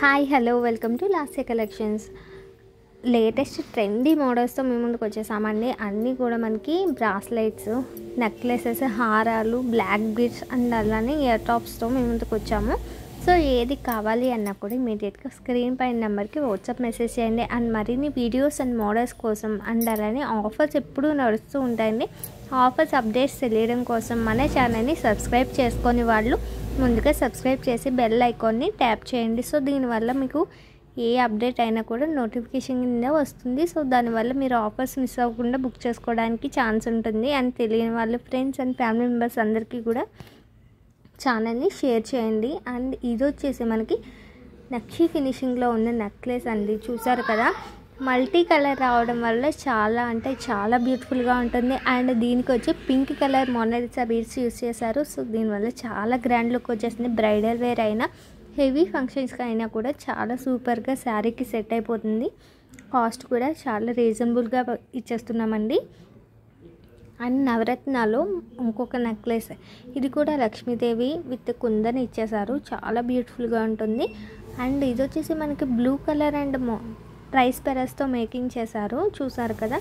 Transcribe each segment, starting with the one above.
Hi hello welcome to Lasya collections. Latest trendy మోడల్స్తో మేము ముందుకు వచ్చేసామండి. అన్నీ కూడా మనకి బ్రాస్లెట్స్, నెక్లెసెస్, హారాలు, బ్లాక్ బీడ్స్ అండ్ అలానే ఇయర్ టాప్స్తో మేము ముందుకు వచ్చాము. సో ఏది కావాలి అన్నా కూడా ఇమీడియట్గా స్క్రీన్ పైన నెంబర్కి వాట్సాప్ మెసేజ్ చేయండి. అండ్ మరిన్ని వీడియోస్ అండ్ మోడల్స్ కోసం అండ్ అలానే ఆఫర్స్ ఎప్పుడూ నడుస్తూ ఉంటాయండి. ఆఫర్స్ అప్డేట్స్ తెలియడం కోసం మన ఛానల్ని సబ్స్క్రైబ్ చేసుకొని వాళ్ళు ముందుగా సబ్స్క్రైబ్ చేసి బెల్ ఐకాన్ని ట్యాప్ చేయండి. సో దీనివల్ల మీకు ఏ అప్డేట్ అయినా కూడా నోటిఫికేషన్ కింద వస్తుంది. సో దానివల్ల మీరు ఆఫర్స్ మిస్ అవ్వకుండా బుక్ చేసుకోవడానికి ఛాన్స్ ఉంటుంది. అండ్ తెలియని వాళ్ళు ఫ్రెండ్స్ అండ్ ఫ్యామిలీ మెంబర్స్ అందరికీ కూడా ఛానల్ని షేర్ చేయండి. అండ్ ఇది వచ్చేసి మనకి నక్షి ఫినిషింగ్లో ఉన్న నెక్లెస్ అండి. చూసారు కదా, మల్టీ కలర్ రావడం వల్ల చాలా అంటే చాలా బ్యూటిఫుల్గా ఉంటుంది. అండ్ దీనికి వచ్చి pink colour Mona Lisa beads use చేశారు. సో దీనివల్ల చాలా గ్రాండ్ లుక్ వచ్చేసింది. బ్రైడల్ వేర్ అయినా హెవీ ఫంక్షన్స్కి అయినా కూడా చాలా సూపర్గా శారీకి సెట్ అయిపోతుంది. కాస్ట్ కూడా చాలా రీజనబుల్గా ఇచ్చేస్తున్నామండి. అండ్ నవరత్నాలు ఇంకొక నెక్లెస్, ఇది కూడా లక్ష్మీదేవి విత్ కుందని ఇచ్చేసారు. చాలా బ్యూటిఫుల్గా ఉంటుంది. అండ్ ఇది వచ్చేసి మనకి బ్లూ కలర్ అండ్ రైస్ పెరస్తో మేకింగ్ చేశారు. చూసారు కదా,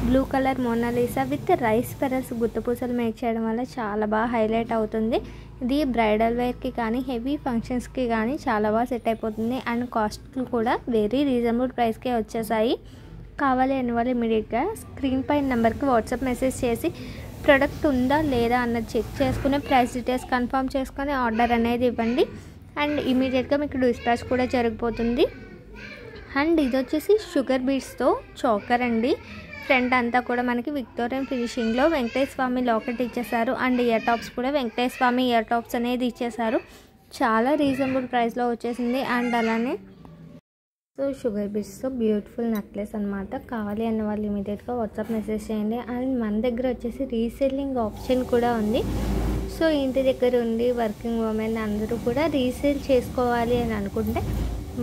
blue colour Mona Lisa with rice pearls గుత్తపూసలు మేక్ చేయడం వల్ల చాలా బాగా హైలైట్ అవుతుంది. ఇది బ్రైడల్ వేర్కి కానీ హెవీ ఫంక్షన్స్కి కానీ చాలా బాగా సెట్ అయిపోతుంది. అండ్ కాస్ట్లు కూడా వెరీ రీజనబుల్ ప్రైస్కే వచ్చేసాయి. కావాలి అనే వాళ్ళు ఇమీడియట్గా స్క్రీన్ పైన నెంబర్కి వాట్సాప్ మెసేజ్ చేసి ప్రోడక్ట్ ఉందా లేదా అన్నది చెక్ చేసుకుని ప్రైస్ డీటెయిల్స్ కన్ఫర్మ్ చేసుకొని ఆర్డర్ అనేది ఇవ్వండి. అండ్ ఇమీడియట్గా మీకు డిస్పాచ్ కూడా జరిగిపోతుంది. అండ్ ఇది వచ్చేసి షుగర్ బీడ్స్తో చోకర్ అండి. ఫ్రంట్ అంతా కూడా మనకి విక్టోరియన్ ఫినిషింగ్లో వెంకటేశ్వర స్వామి లాకెట్ ఇచ్చేసారు. అండ్ ఇయర్ టాప్స్ కూడా వెంకటేశ్వర స్వామి ఇయర్ టాప్స్ అనేది ఇచ్చేసారు. చాలా రీజనబుల్ ప్రైస్లో వచ్చేసింది. అండ్ అలానే సో షుగర్ బీడ్స్తో బ్యూటిఫుల్ నెక్లెస్ అనమాట. కావాలి అన్న వాళ్ళు ఇమీడియట్గా వాట్సాప్ మెసేజ్ చేయండి. అండ్ మన దగ్గర వచ్చేసి రీసేలింగ్ ఆప్షన్ కూడా ఉంది. సో ఇంటి దగ్గర ఉండి వర్కింగ్ ఉమెన్ అందరూ కూడా రీసేల్ చేసుకోవాలి అని అనుకుంటే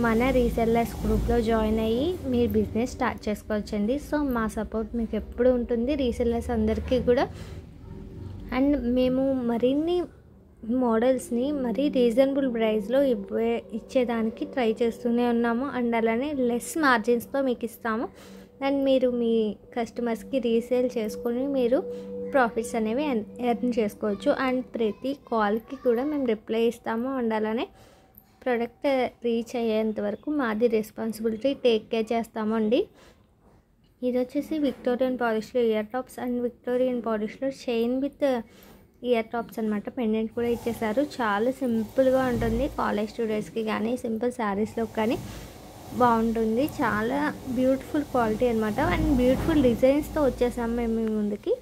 మన రీసెల్లర్స్ గ్రూప్లో జాయిన్ అయ్యి మీరు బిజినెస్ స్టార్ట్ చేసుకోవచ్చండి. సో మా సపోర్ట్ మీకు ఎప్పుడు ఉంటుంది రీసెల్లర్స్ అందరికీ కూడా. అండ్ మేము మరిన్ని మోడల్స్ని మరీ రీజనబుల్ ప్రైస్లో ఇచ్చేదానికి ట్రై చేస్తూనే ఉన్నాము. అండ్ అలానే లెస్ మార్జిన్స్తో మీకు ఇస్తాము. అండ్ మీరు మీ కస్టమర్స్కి రీసేల్ చేసుకొని మీరు ప్రాఫిట్స్ అనేవి ఎర్న్ చేసుకోవచ్చు. అండ్ ప్రతి కాల్కి కూడా మేము రిప్లై ఇస్తాము. అండ్ అలానే ప్రోడక్ట్ రీచ్ అయ్యేంత వరకు మాది రెస్పాన్సిబిలిటీ టేక్ కేర్ చేస్తామండి. ఇది వచ్చేసి విక్టోరియన్ పాలిష్లో ఇయర్ టాప్స్ అండ్ విక్టోరియన్ పాలిష్లో చైన్ విత్ ఇయర్ టాప్స్ అనమాట. పెండెంట్ కూడా ఇచ్చేసారు. చాలా సింపుల్గా ఉంటుంది. కాలేజ్ స్టూడెంట్స్కి కానీ సింపుల్ శారీస్లో కానీ బాగుంటుంది. చాలా బ్యూటిఫుల్ క్వాలిటీ అనమాట. అండ్ బ్యూటిఫుల్ డిజైన్స్తో వచ్చేసాము మేము మీ ముందుకి.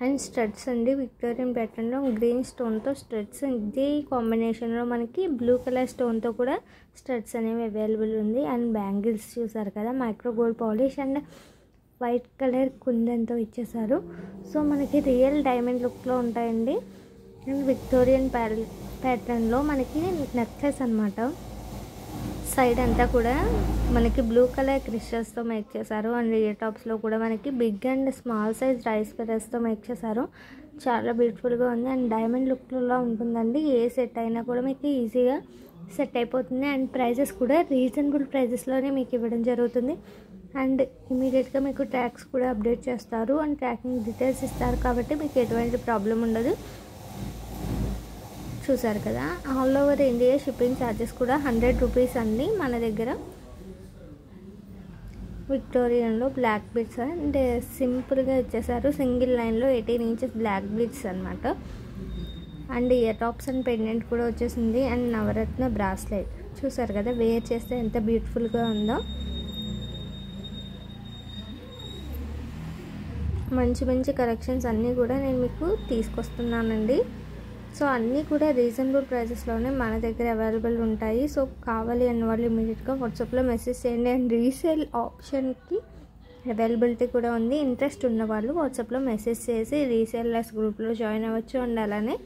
అండ్ స్టడ్స్ అండి, విక్టోరియన్ ప్యాటర్న్లో గ్రీన్ స్టోన్తో స్టడ్స్. ఇదే కాంబినేషన్లో మనకి బ్లూ కలర్ స్టోన్తో కూడా స్టడ్స్ అనేవి అవైలబుల్ ఉంది. అండ్ బ్యాంగిల్స్ చూసారు కదా, micro gold polish and white colour కుందన్తో ఇచ్చేసారు. సో మనకి రియల్ డైమండ్ లుక్లో ఉంటాయండి. అండ్ విక్టోరియన్ ప్యాటర్న్లో మనకి నెక్లెస్ అనమాట. సైడ్ అంతా కూడా మనకి బ్లూ కలర్ క్రిస్టల్స్తో మేక్ చేశారు. అండ్ ఇయర్ టాప్స్లో కూడా మనకి big and small size rice పెరస్తో మేక్ చేశారు. చాలా బ్యూటిఫుల్గా ఉంది. అండ్ డైమండ్ లుక్లో ఉంటుందండి. ఏ సెట్ అయినా కూడా మీకు ఈజీగా సెట్ అయిపోతుంది. అండ్ ప్రైజెస్ కూడా రీజనబుల్ ప్రైజెస్లోనే మీకు ఇవ్వడం జరుగుతుంది. అండ్ ఇమీడియట్గా మీకు ట్యాక్స్ కూడా అప్డేట్ చేస్తారు. అండ్ ట్రాకింగ్ డీటెయిల్స్ ఇస్తారు కాబట్టి మీకు ఎటువంటి ప్రాబ్లం ఉండదు. చూసారు కదా, all over India shipping charges కూడా 100 రూపీస్ అండి మన దగ్గర. విక్టోరియన్లో బ్లాక్ బీడ్స్ అండ్ సింపుల్గా ఇచ్చేసారు. సింగిల్ లైన్లో 18 ఇంచెస్ బ్లాక్ బీడ్స్ అనమాట. And year tops and pendant కూడా వచ్చేసింది. అండ్ నవరత్న బ్రాస్లెట్ చూసారు కదా, వేర్ చేస్తే ఎంత బ్యూటిఫుల్గా ఉందో. మంచి మంచి కలెక్షన్స్ అన్నీ కూడా నేను మీకు తీసుకొస్తున్నానండి. సో అన్నీ కూడా రీజనబుల్ ప్రైజెస్లోనే మన దగ్గర అవైలబుల్ ఉంటాయి. సో కావాలి అన్న వాళ్ళు ఇమీడియట్గా వాట్సాప్లో మెసేజ్ చేయండి. అండ్ రీసేల్ ఆప్షన్కి అవైలబిలిటీ కూడా ఉంది. ఇంట్రెస్ట్ ఉన్న వాళ్ళు వాట్సాప్లో మెసేజ్ చేసి రీసేలర్స్ గ్రూప్లో జాయిన్ అవ్వచ్చు. అండ్ అలానే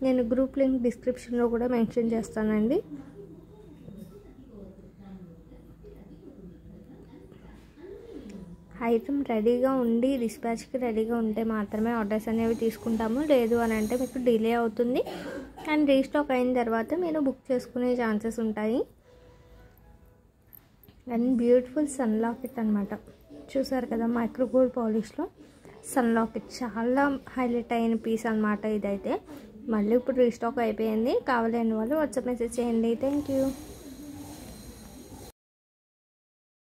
నేను గ్రూప్ లింక్ డిస్క్రిప్షన్లో కూడా మెన్షన్ చేస్తానండి. ఐటమ్ రెడీగా ఉండి డిస్పాచ్కి రెడీగా ఉంటే మాత్రమే ఆర్డర్స్ అనేవి తీసుకుంటాము. లేదు అని అంటే మీకు డిలే అవుతుంది. అండ్ రీస్టాక్ అయిన తర్వాత మీరు బుక్ చేసుకునే ఛాన్సెస్ ఉంటాయి. అండ్ బ్యూటిఫుల్ సన్ లాకెట్ అనమాట. చూసారు కదా, మైక్రో గోల్డ్ పాలిష్లో సన్ లాకెట్ చాలా హైలైట్ అయిన పీస్ అనమాట ఇదైతే. మళ్ళీ ఇప్పుడు రీస్టాక్ అయిపోయింది. కావాలని వాళ్ళు వాట్సాప్ మెసేజ్ చేయండి. Thank you.